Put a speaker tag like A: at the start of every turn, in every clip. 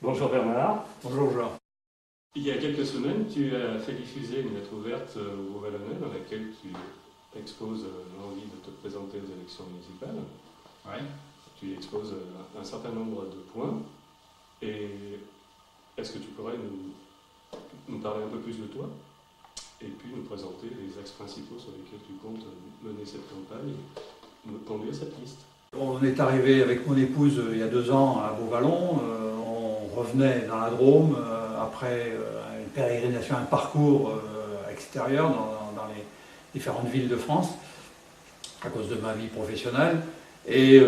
A: Bonjour Bernard.
B: Bonjour Jean.
A: Il y a quelques semaines, tu as fait diffuser une lettre ouverte aux Beauvallonnais dans laquelle tu exposes l'envie de te présenter aux élections municipales.
B: Oui.
A: Tu exposes un certain nombre de points. Et est-ce que tu pourrais nous parler un peu plus de toi et puis nous présenter les axes principaux sur lesquels tu comptes mener cette campagne et conduire cette liste?
B: On est arrivé avec mon épouse il y a 2 ans à Beauvallon. On revenait dans la Drôme après une pérégrination, un parcours extérieur dans les différentes villes de France à cause de ma vie professionnelle. Et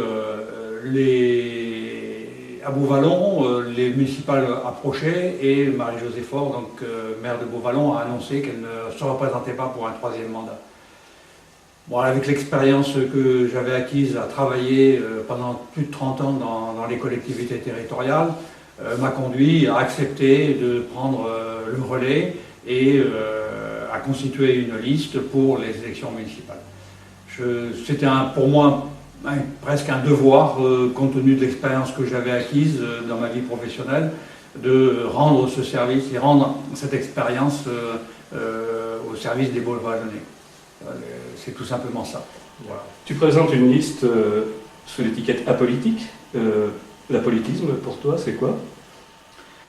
B: à Beauvallon, les municipales approchaient et Marie-Josée Faure, donc maire de Beauvallon, a annoncé qu'elle ne se représentait pas pour un 3e mandat. Bon, avec l'expérience que j'avais acquise à travailler pendant plus de 30 ans dans les collectivités territoriales, m'a conduit à accepter de prendre le relais et à constituer une liste pour les élections municipales. C'était pour moi presque un devoir, compte tenu de l'expérience que j'avais acquise dans ma vie professionnelle, de rendre ce service et rendre cette expérience au service des Beauvallonnais. C'est tout simplement ça.
A: Voilà. Tu présentes une liste sous l'étiquette apolitique. L'apolitisme, pour toi, c'est quoi?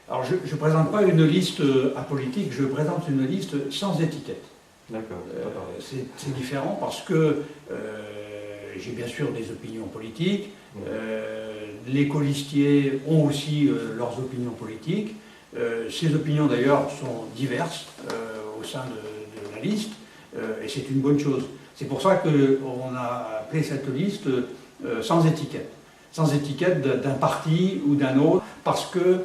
B: Alors, je ne présente pas une liste apolitique, je présente une liste sans étiquette.
A: D'accord.
B: C'est différent parce que j'ai bien sûr des opinions politiques. Les colistiers ont aussi leurs opinions politiques. Ces opinions, d'ailleurs, sont diverses au sein de la liste. Et c'est une bonne chose. C'est pour ça qu'on a appelé cette liste sans étiquette. Sans étiquette d'un parti ou d'un autre, parce que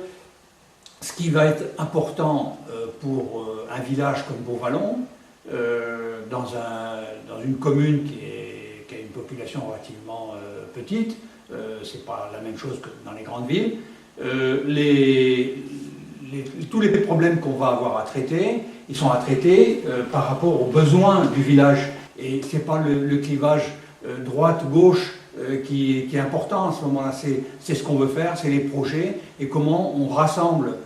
B: ce qui va être important pour un village comme Beauvallon, dans une commune qui a une population relativement petite, c'est pas la même chose que dans les grandes villes, tous les problèmes qu'on va avoir à traiter, ils sont à traiter par rapport aux besoins du village. Et ce n'est pas le clivage droite-gauche qui est important à ce moment-là. C'est ce qu'on veut faire, c'est les projets et comment on rassemble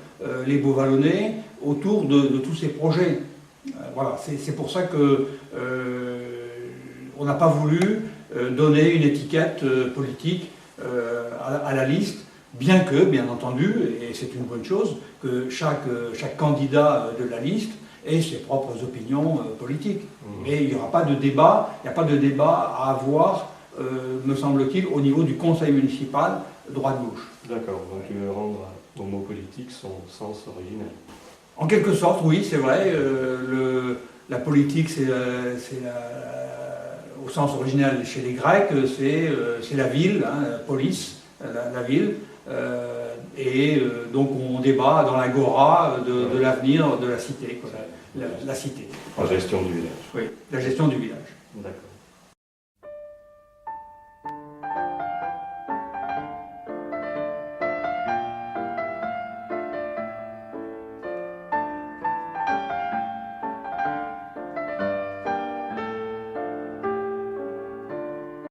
B: les Beauvallonnais autour de tous ces projets. Voilà, c'est pour ça que on n'a pas voulu donner une étiquette politique à la liste. Bien que, bien entendu, et c'est une bonne chose, que chaque candidat de la liste ait ses propres opinions politiques. Mais il n'y aura pas de débat, il n'y a pas de débat à avoir, me semble-t-il, au niveau du conseil municipal, droite-gauche.
A: D'accord, donc tu veux rendre au mot politique son sens originel.
B: En quelque sorte, oui, c'est vrai. La politique, au sens original chez les Grecs, c'est la ville, hein, polis, la ville. Donc on débat dans l'agora de l'avenir de la cité, quoi, la cité.
A: La gestion du village.
B: Oui, la gestion du village.
A: D'accord.